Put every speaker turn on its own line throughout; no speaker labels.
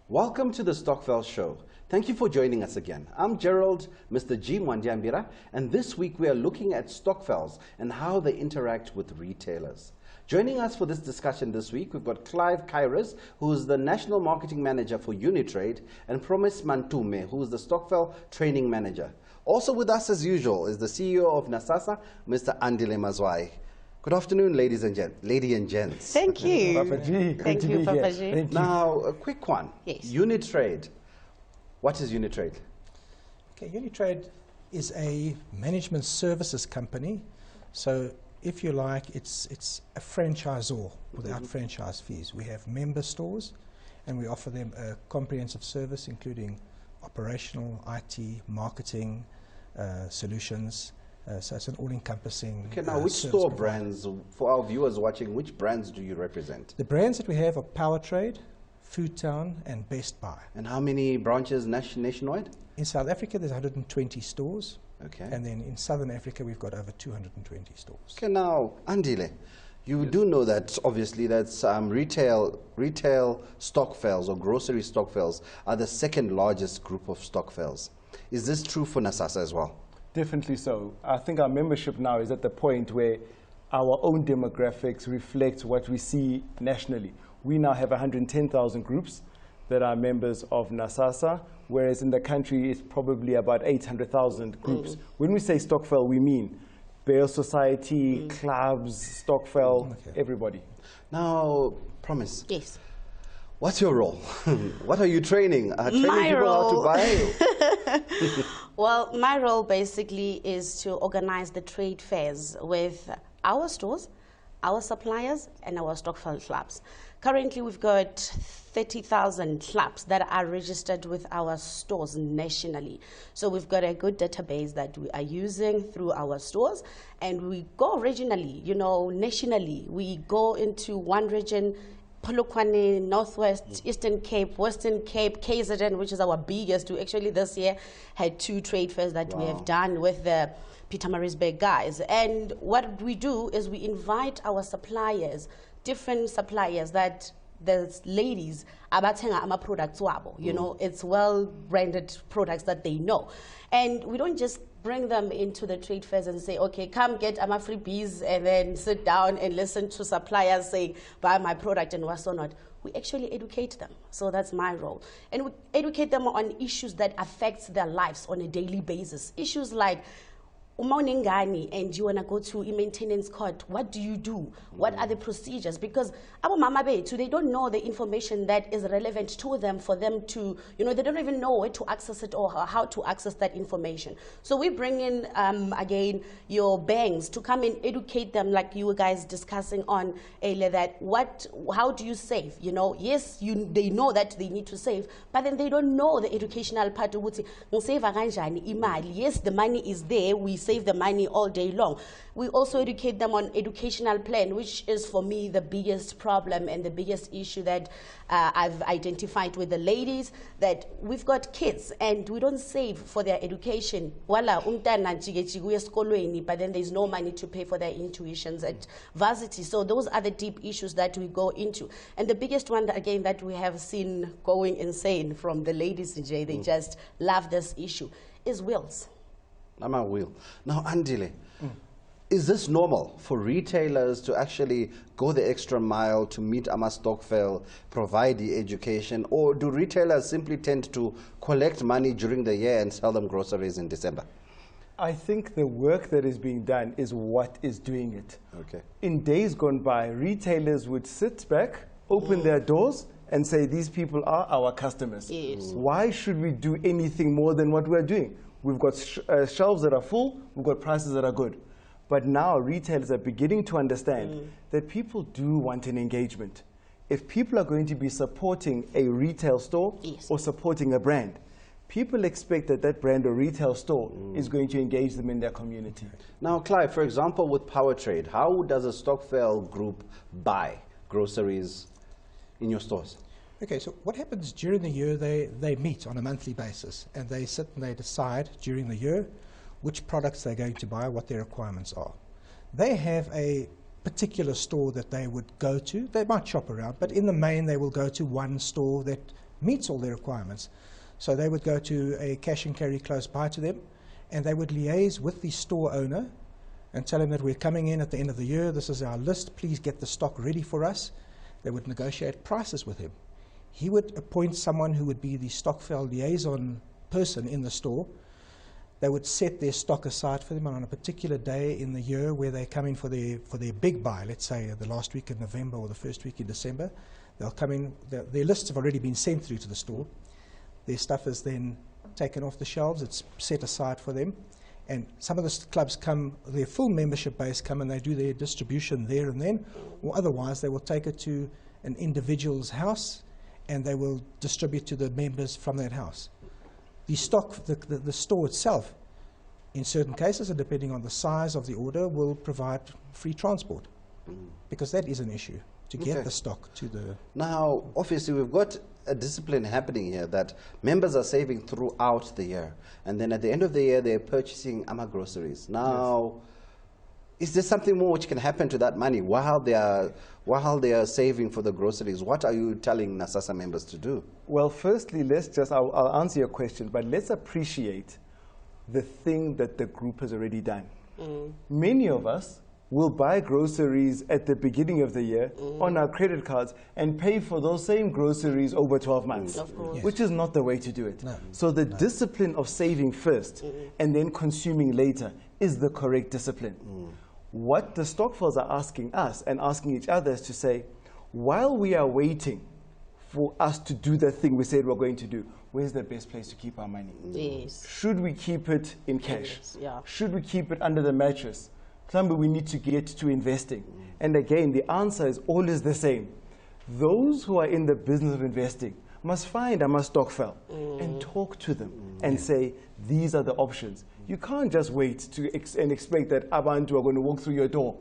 Welcome to the Stokvel Show. Thank you for joining us again. I'm Gerald, Mr. G. Mwandiambira, and this week we are looking at Stokvels and how they interact with retailers. Joining us for this discussion this week, we've got Clive Kairos, who is the National Marketing Manager for Unitrade, and Promise Mantume, who is the Stokvel Training Manager. Also with us, as usual, is the CEO of Nasasa, Mr. Andile Mazwai. Good afternoon, ladies and gents.
Thank you.
Papa G.
Thank you, Papa G.
Now, a quick one.
Yes.
Unitrade. What is Unitrade?
Okay, Unitrade is a management services company. So, if you like, it's a franchisor without franchise fees. We have member stores, and we offer them a comprehensive service, including operational, IT, marketing, solutions. So it's an all-encompassing
Okay, now which store brands, for our viewers watching, which brands do you represent?
The brands that we have are PowerTrade, Foodtown, and Best Buy.
And how many branches nationwide?
In South Africa, there's 120 stores.
Okay.
And then in Southern Africa, we've got over 220 stores.
Okay, now, Andile, you do know that obviously that's retail Stokvels or grocery Stokvels are the second largest group of Stokvels. Is this true for Nasasa as well?
Definitely so. I think our membership now is at the point where our own demographics reflect what we see nationally. We now have 110,000 groups that are members of Nasasa, whereas in the country it's probably about 800,000 groups. When we say Stokvel, we mean Bail Society, clubs, Stokvel, everybody.
Now, Promise.
Yes.
What's your role? What are you training? Training people how to buy?
Well, my role basically is to organize the trade fairs with our stores, our suppliers, and our Stokvel clubs. Currently, we've got 30,000 clubs that are registered with our stores nationally. So we've got a good database that we are using through our stores, and we go regionally, you know, nationally. We go into one region, Polokwane, Northwest, Eastern Cape, Western Cape, KZN, which is our biggest. We actually this year had 2 trade fairs that we have done with the Pietermaritzburg guys. And what we do is we invite our suppliers, different suppliers that the ladies abathenga ama products wabo. You know, it's well-branded products that they know. And we don't just bring them into the trade fairs and say, okay, come get ama freebies and then sit down and listen to suppliers saying, buy my product and what's not. We actually educate them. So that's my role. And we educate them on issues that affect their lives on a daily basis. Issues like, and you want to go to a maintenance court, what do you do? What are the procedures? Because Abu Mama Betu, they don't know the information that is relevant to them for them to, you know, they don't even know where to access it or how to access that information. So we bring in, again, your banks to come and educate them, like you guys discussing on earlier, that how do you save? You know, yes, they know that they need to save, but then they don't know the educational part of what yes, the money is there, we save the money all day long. We also educate them on educational plan, which is for me the biggest problem and the biggest issue that I've identified with the ladies, that we've got kids and we don't save for their education. But then there's no money to pay for their intuitions at varsity. So those are the deep issues that we go into. And the biggest one, that, again, that we have seen going insane from the ladies, they just love this issue, is wills.
I'm a will. Now, Andile, is this normal for retailers to actually go the extra mile to meet Ama Stokvel, provide the education, or do retailers simply tend to collect money during the year and sell them groceries in December?
I think the work that is being done is what is doing it.
Okay.
In days gone by, retailers would sit back, open their doors, and say, these people are our customers.
Yes.
Why should we do anything more than what we're doing? We've got shelves that are full, we've got prices that are good. But now retailers are beginning to understand that people do want an engagement. If people are going to be supporting a retail store or supporting a brand, people expect that that brand or retail store is going to engage them in their community.
Now, Clive, for example, with PowerTrade, how does a Stokvel group buy groceries in your stores?
Okay, so what happens during the year, they meet on a monthly basis, and they sit and they decide during the year which products they're going to buy, what their requirements are. They have a particular store that they would go to. They might shop around, but in the main they will go to one store that meets all their requirements. So they would go to a cash and carry close by to them, and they would liaise with the store owner and tell him that we're coming in at the end of the year, this is our list, please get the stock ready for us. They would negotiate prices with him. He would appoint someone who would be the Stokvel liaison person in the store. They would set their stock aside for them on a particular day in the year where they come in for their big buy, let's say the last week in November or the first week in December. They'll come in, their lists have already been sent through to the store. Their stuff is then taken off the shelves, it's set aside for them. And some of the clubs come, their full membership base come and they do their distribution there and then, or otherwise they will take it to an individual's house and they will distribute to the members from that house. The stock, the store itself, in certain cases, and depending on the size of the order, will provide free transport, because that is an issue, to get the stock to the...
Now, obviously, we've got a discipline happening here that members are saving throughout the year, and then at the end of the year, they're purchasing AMA groceries. Now, is there something more which can happen to that money while they are saving for the groceries? What are you telling NASASA members to do?
Well, firstly, I'll answer your question, but let's appreciate the thing that the group has already done. Many of us will buy groceries at the beginning of the year on our credit cards and pay for those same groceries over 12 months, which is not the way to do it. So the discipline of saving first and then consuming later is the correct discipline. What the Stokvels are asking us and asking each other is to say, while we are waiting for us to do the thing we said we're going to do, where's the best place to keep our money?
Yes.
Should we keep it in cash?
Yes, yeah.
Should we keep it under the mattress? Somebody we need to get to investing. And again, the answer is always the same. Those who are in the business of investing must find a Stokvel and talk to them and say, these are the options. You can't just wait and expect that abantu are going to walk through your door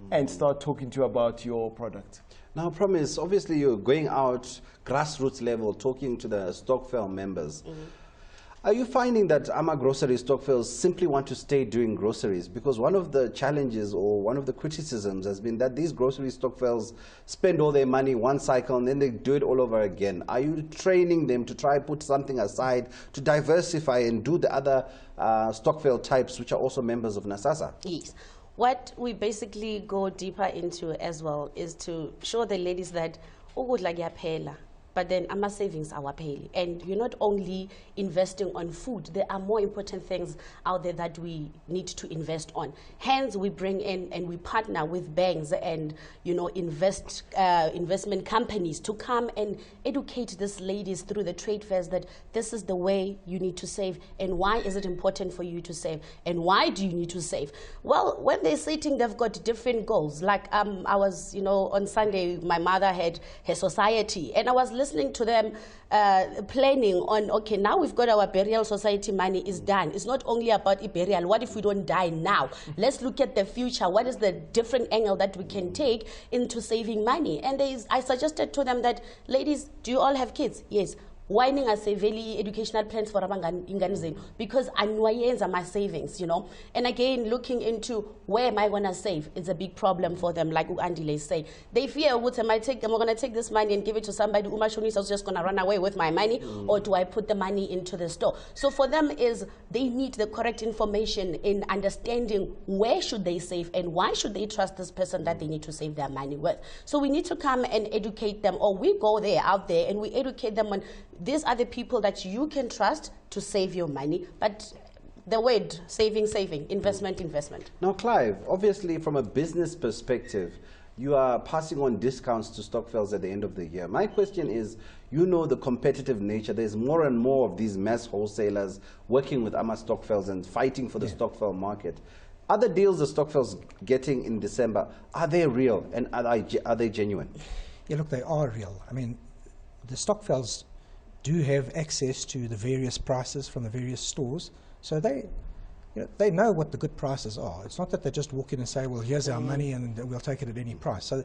and start talking to you about your product.
Now, Promise, obviously you're going out grassroots level, talking to the Stokvel members. Are you finding that AMA Grocery Stokvels simply want to stay doing groceries? Because one of the challenges or one of the criticisms has been that these grocery Stokvels spend all their money one cycle and then they do it all over again. Are you training them to try put something aside to diversify and do the other Stokvel types which are also members of NASASA?
Yes. What we basically go deeper into as well is to show the ladies that but then AMA savings are paying. And you're not only investing on food, there are more important things out there that we need to invest on. Hence, we bring in and we partner with banks and, investment companies to come and educate these ladies through the trade fairs that this is the way you need to save and why is it important for you to save and why do you need to save? Well, when they're sitting, they've got different goals. Like I was, on Sunday, my mother had her society and I was listening to them planning on, okay, now we've got our burial society money is done. It's not only about a burial. What if we don't die now? Let's look at the future. What is the different angle that we can take into saving money? And I suggested to them that, ladies, do you all have kids? Yes. Why not I say very educational plans for ingane because anwayenza my savings, And again, looking into where am I going to save? It's a big problem for them, like Andile say. They fear, what am I going to take this money and give it to somebody? Umashoni is just going to run away with my money, or do I put the money into the store? So for them is they need the correct information in understanding where should they save and why should they trust this person that they need to save their money with. So we need to come and educate them, or we go out there and we educate them on these are the people that you can trust to save your money. But the word saving, investment.
Now, Clive, obviously from a business perspective, you are passing on discounts to Stokvels at the end of the year. My question is, the competitive nature. There's more and more of these mass wholesalers working with AMA Stokvels and fighting for the Stokvel market. Other deals the Stokvels getting in December, are they real and are they genuine?
Yeah, look, they are real. I mean, the Stokvels do have access to the various prices from the various stores, so they know what the good prices are. It's not that they just walk in and say, well, here's our money and we'll take it at any price. So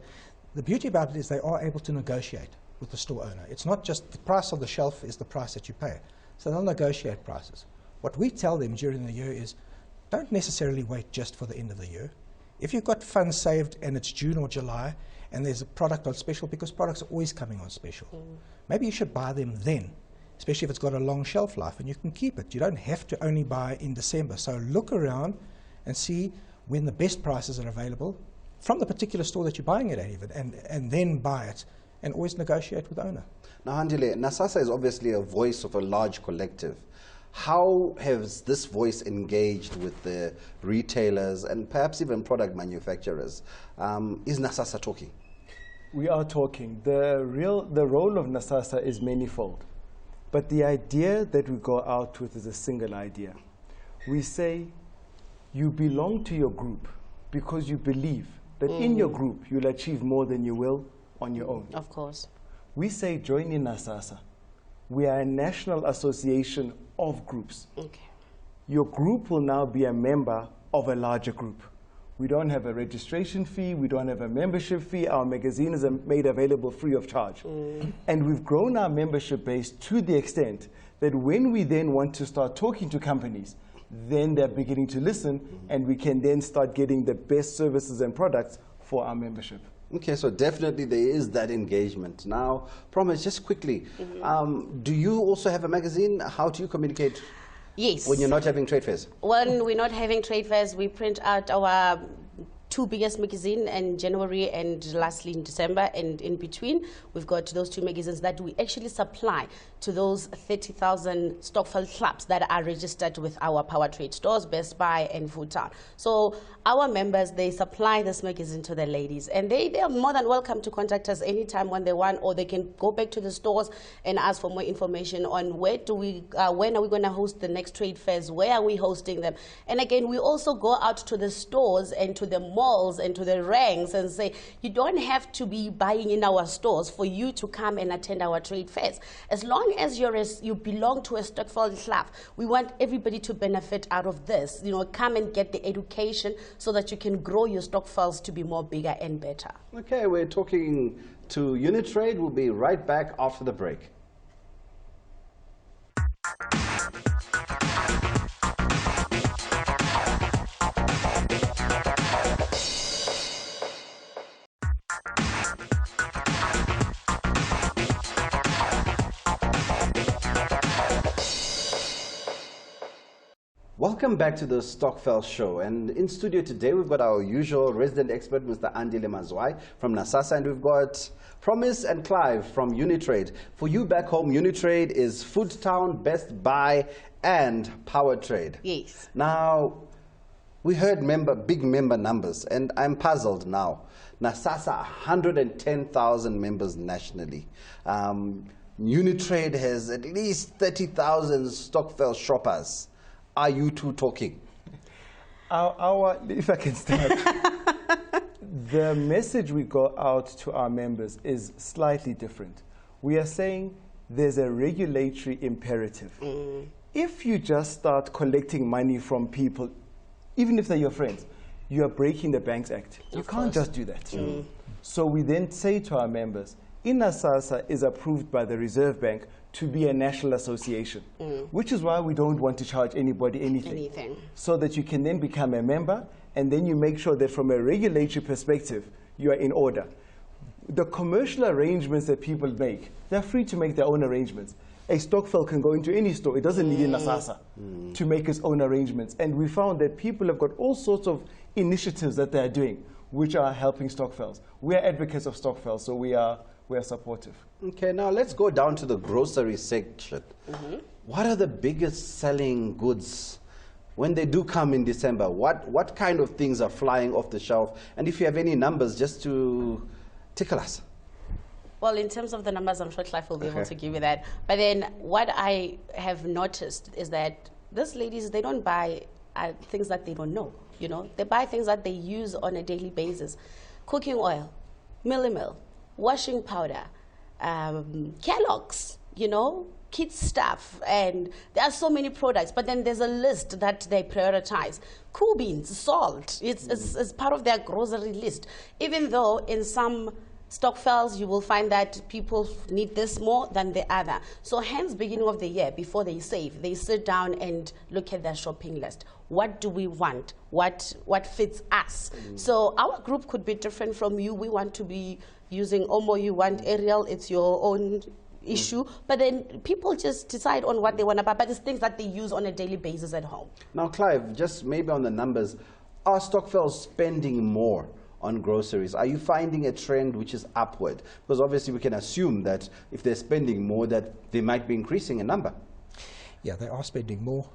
the beauty about it is they are able to negotiate with the store owner. It's not just the price on the shelf is the price that you pay. So they'll negotiate prices. What we tell them during the year is, don't necessarily wait just for the end of the year. If you've got funds saved and it's June or July and there's a product on special, because products are always coming on special, maybe you should buy them then, especially if it's got a long shelf life and you can keep it. You don't have to only buy in December. So look around and see when the best prices are available from the particular store that you're buying it at even, and then buy it, and always negotiate with the owner.
Now, Handile, NASASA is obviously a voice of a large collective. How has this voice engaged with the retailers and perhaps even product manufacturers? Is NASASA talking?
We are talking. The role of NASASA is manifold. But the idea that we go out with is a single idea. We say, you belong to your group because you believe that in your group you'll achieve more than you will on your own.
Of course.
We say, join in NASASA. We are a national association of groups.
Okay.
Your group will now be a member of a larger group. We don't have a registration fee. We don't have a membership fee. Our magazine is made available free of charge. And we've grown our membership base to the extent that when we then want to start talking to companies, then they're beginning to listen, and we can then start getting the best services and products for our membership.
Okay, so definitely there is that engagement. Now, Promise, just quickly, do you also have a magazine? How do you communicate?
Yes.
When you're not having trade fairs?
When we're not having trade fairs, we print out our two biggest magazines in January and lastly in December, and in between we've got those two magazines that we actually supply to those 30,000 Stokvel clubs that are registered with our power trade stores, Best Buy and Foodtown. So our members, they supply this magazine to the ladies, and they are more than welcome to contact us anytime when they want, or they can go back to the stores and ask for more information on when are we going to host the next trade fairs, where are we hosting them. And again, we also go out to the stores and to the malls and to the ranks and say, you don't have to be buying in our stores for you to come and attend our trade fairs. As long as you belong to a Stokvel club, we want everybody to benefit out of this. You know, come and get the education so that you can grow your Stokvels to be more bigger and better.
Okay, we're talking to Unitrade. We'll be right back after the break. Welcome back to the Stokvel Show, and in studio today we've got our usual resident expert, Mr. Andile Mazwai from NASASA, and we've got Promise and Clive from Unitrade. For you back home, Unitrade is Foodtown, Best Buy and Power Trade.
Yes.
Now, we heard big member numbers, and I'm puzzled now. NASASA, 110,000 members nationally. Unitrade has at least 30,000 Stokvel shoppers. Are you two talking?
If I can start, the message we go out to our members is slightly different. We are saying there's a regulatory imperative. If you just start collecting money from people, even if they're your friends, you are breaking the Banks Act. You can't just do that. So we then say to our members, NASASA is approved by the Reserve Bank to be a national association, which is why we don't want to charge anybody anything. So that you can then become a member, and then you make sure that from a regulatory perspective, you are in order. The commercial arrangements that people make, they're free to make their own arrangements. A Stokvel can go into any store. It doesn't need NASASA to make its own arrangements. And we found that people have got all sorts of initiatives that they're doing, which are helping Stokvels. We are advocates of Stokvel, so we are supportive.
Okay, now let's go down to the grocery section. What are the biggest selling goods when they do come in December? What kind of things are flying off the shelf? And if you have any numbers, just to tickle us.
Well, in terms of the numbers, I'm sure Clive will be able to give you that. But then what I have noticed is that these ladies, they don't buy things that they don't know. You know, they buy things that they use on a daily basis. Cooking oil, Millimil, washing powder, Kellogg's, you know, kids stuff, and there are so many products, but then there's a list that they prioritize. Cool beans, salt, it's part of their grocery list, even though in some Stokvels, you will find that people need this more than the other. So hence, beginning of the year, before they save, they sit down and look at their shopping list. What do we want? What fits us? So our group could be different from you. We want to be using Omo, you want Ariel, it's your own issue. But then people just decide on what they want to buy, but it's things that they use on a daily basis at home.
Now, Clive, just maybe on the numbers, are Stokvels spending more on groceries? Are you finding a trend which is upward? Because obviously we can assume that if they're spending more, that they might be increasing in number.
Yeah, they are spending more,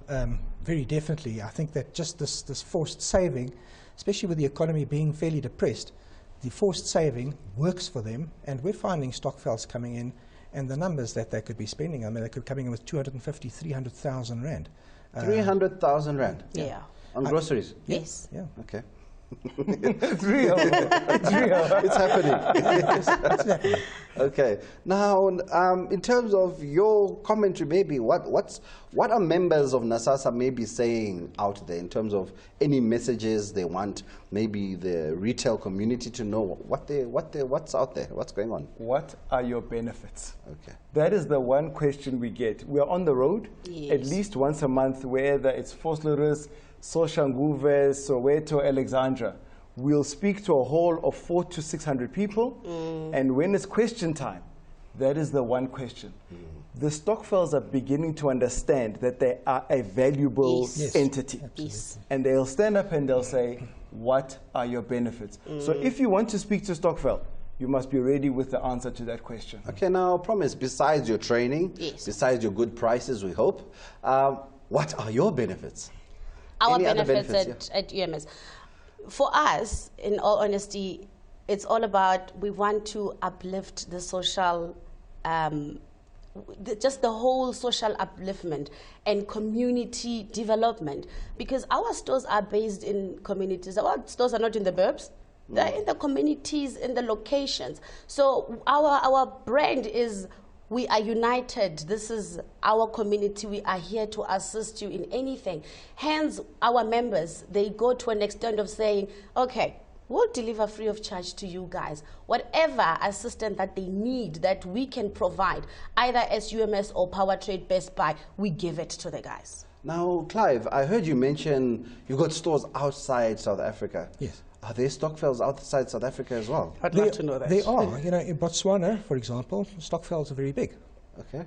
very definitely. I think that just this forced saving, especially with the economy being fairly depressed, the forced saving works for them, and we're finding Stokvels coming in, and the numbers that they could be spending, I mean, they could be coming in with 250, 300,000 rand.
300,000 rand?
Yeah.
On groceries?
Yes.
Yeah.
Okay.
It's real. It's real.
It's happening. Okay. Now, in terms of your commentary, maybe what are members of NASASA maybe saying out there in terms of any messages they want maybe the retail community to know what's out there, what's going on?
What are your benefits?
Okay.
That is the one question we get. We are on the road at least once a month, whether it's Vosloorus, Soshanguve, Soweto, Alexandra. We'll speak to a hall of 400 to 600 people, and when it's question time, that is the one question. The Stokvels are beginning to understand that they are a valuable entity.
Yes.
And they'll stand up and they'll say, what are your benefits? So if you want to speak to Stokvel, you must be ready with the answer to that question.
Okay, now, promise, besides your training, besides your good prices, we hope, what are your benefits?
Our
Any other
benefits at UMS. For us, in all honesty, it's all about, we want to uplift the social, just the whole social upliftment and community development, because our stores are based in communities. Our stores are not in the burbs. They're in the communities, in the locations. So our brand is, we are united. This is our community. We are here to assist you in anything. Hence, our members, they go to an extent of saying, okay, we'll deliver free of charge to you guys. Whatever assistance that they need, that we can provide, either as UMS or Power Trade Best Buy, we give it to the guys.
Now, Clive, I heard you mention you've got stores outside South Africa.
Yes.
Are there Stokvels outside South Africa as well?
I'd love to know that.
They are. You know, in Botswana, for example, Stokvels are very big.
Okay.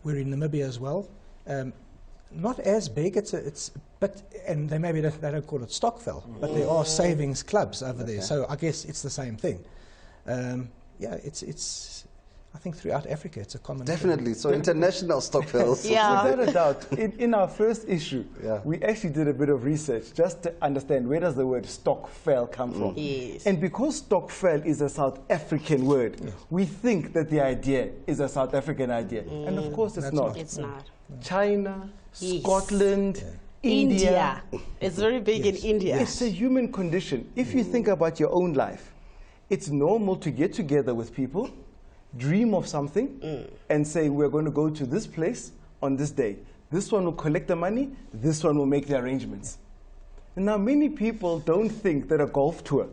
We're in Namibia as well. Not as big, and they maybe they don't call it Stokvel, but there are savings clubs over there. So I guess it's the same thing. Yeah, it's. I think throughout Africa it's a common
Definitely. So international Stokvels.
Yeah.
Without a doubt, in our first issue, we actually did a bit of research just to understand where does the word Stokvel come from.
Yes.
And because Stokvel is a South African word, we think that the idea is a South African idea. And of course it's not.
It's not.
China,
Yes.
Scotland, India.
It's very big in India.
It's a human condition. If you think about your own life, it's normal to get together with people, dream of something, and say, we're going to go to this place on this day. This one will collect the money, this one will make the arrangements. And now many people don't think that a golf tour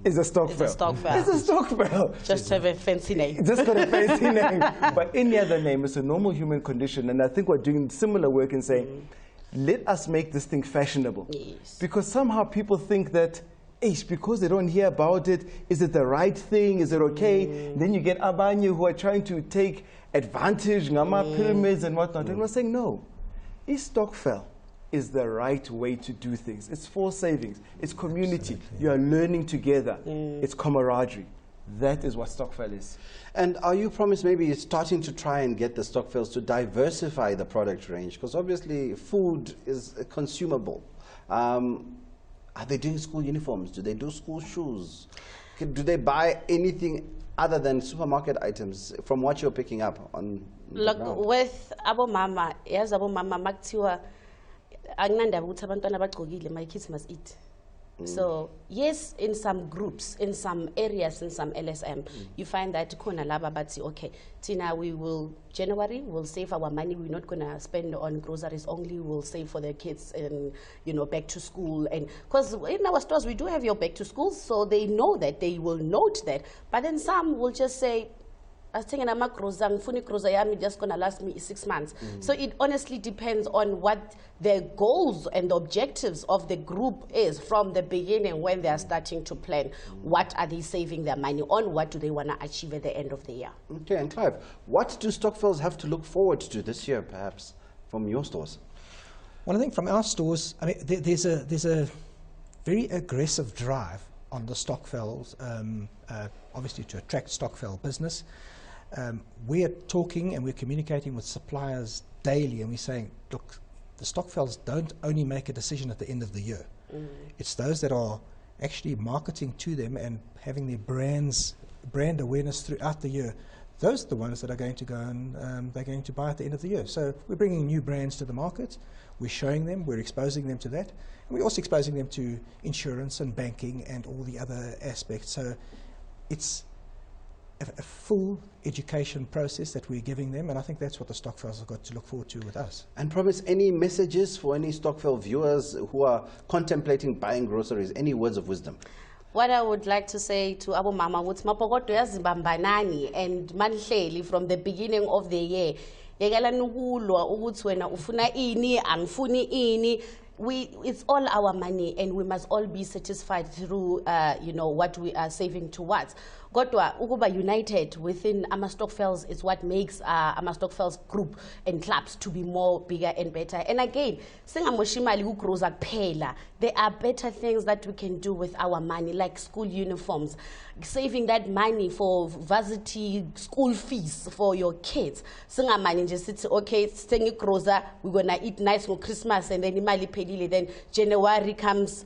is a Stokvel.
It's a Stokvel.
It's a Stokvel.
Just have a fancy name.
Just got a fancy name. But any other name is a normal human condition. And I think we're doing similar work in saying, let us make this thing fashionable.
Yes.
Because somehow people think that, because they don't hear about it, is it the right thing? Is it okay? Then you get Abanye who are trying to take advantage, Ngama pyramids and whatnot. And we're saying, no. Stokvel is the right way to do things. It's for savings. It's community. Absolutely. You are learning together. It's camaraderie. That is what Stokvel is.
And are you promised maybe starting to try and get the Stokvels to diversify the product range? Because obviously food is a consumable. Are they doing school uniforms? Do they do school shoes? Do they buy anything other than supermarket items from what you're picking up on
Look,
the ground?
with Abo Mama, yes, Abo Mama, Maktiwa, Agnanda, Wutabantana Bagogile, my kids must eat. So yes, in some groups, in some areas, in some LSM, you find that kona laba batsi, okay, Tina, we will January, we'll save our money. We're not gonna spend on groceries only. We'll save for the kids and back to school. And because in our stores we do have your back to school, so they know that, they will note that. But then some will just say, I think I'm just going to last me 6 months. So it honestly depends on what the goals and the objectives of the group is from the beginning when they are starting to plan. What are they saving their money on? What do they want to achieve at the end of the year?
Okay, and Clive, what do Stokvels have to look forward to this year, perhaps, from your stores?
Well, I think from our stores, I mean, there's a very aggressive drive on the Stokvels, obviously to attract Stokvel business. We are talking and we're communicating with suppliers daily, and we're saying, look, the Stokvels don't only make a decision at the end of the year. It's those that are actually marketing to them and having their brand awareness throughout the year. Those are the ones that are going to go and they're going to buy at the end of the year. So we're bringing new brands to the market. We're showing them, we're exposing them to that. And we're also exposing them to insurance and banking and all the other aspects. So it's a full education process that we're giving them, and I think that's what the Stokvels have got to look forward to with us.
And Promise, any messages for any Stokvel viewers who are contemplating buying groceries? Any words of wisdom?
What I would like to say to Abu Mama, what's mapokoto yazibambanani and manhleli from the beginning of the year. Yekela nukulwa ukuthi wena ufuna ini, angifuni ini. It's all our money, and we must all be satisfied through, what we are saving towards. Kodwa ukuba united within our Stokvels is what makes our Stokvels group and clubs to be more bigger and better. And again, singamoshimali kugroza kuphela, there are better things that we can do with our money, like school uniforms, saving that money for varsity school fees for your kids. Singamani nje sithi, okay, sithenga igroza, we're gonna eat nice for Christmas, and then imali pelile, then January comes,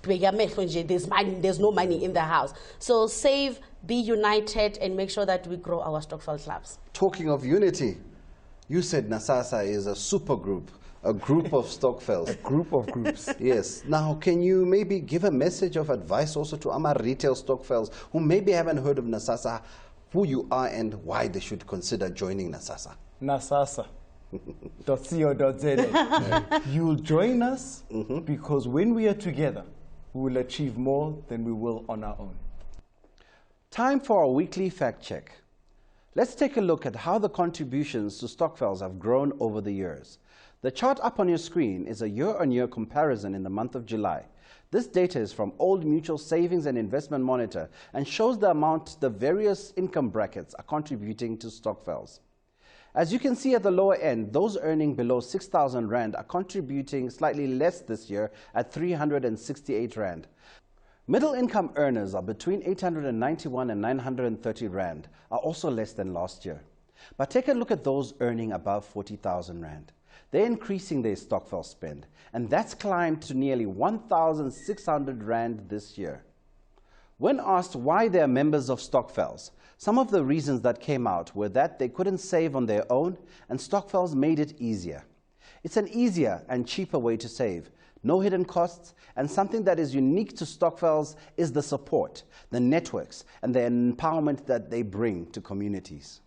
there's money, there's no money in the house. So save, be united, and make sure that we grow our Stokvel clubs.
Talking of unity, you said Nasasa is a super group, a group of Stokvels.
A group of groups.
Yes. Now, can you maybe give a message of advice also to our retail Stokvels who maybe haven't heard of Nasasa, who you are and why they should consider joining Nasasa?
Nasasa. .co.za. You'll join us because when we are together, we will achieve more than we will on our own.
Time for our weekly fact check. Let's take a look at how the contributions to Stokvels have grown over the years. The chart up on your screen is a year-on-year comparison in the month of July. This data is from Old Mutual Savings and Investment Monitor and shows the amount the various income brackets are contributing to Stokvels. As you can see at the lower end, those earning below 6,000 Rand are contributing slightly less this year at 368 Rand. Middle income earners are between 891 and 930 Rand, are also less than last year. But take a look at those earning above 40,000 Rand. They're increasing their Stokvel spend, and that's climbed to nearly 1,600 Rand this year. When asked why they are members of Stokvels, some of the reasons that came out were that they couldn't save on their own, and Stokvels made it easier. It's an easier and cheaper way to save, no hidden costs, and something that is unique to Stokvels is the support, the networks, and the empowerment that they bring to communities.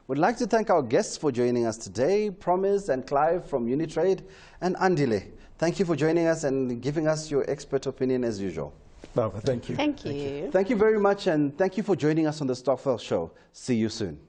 We'd like to thank our guests for joining us today, Promise and Clive from Unitrade, and Andile. Thank you for joining us and giving us your expert opinion as usual.
Thank you.
Thank you.
Thank you very much, and thank you for joining us on the Stokvel Show. See you soon.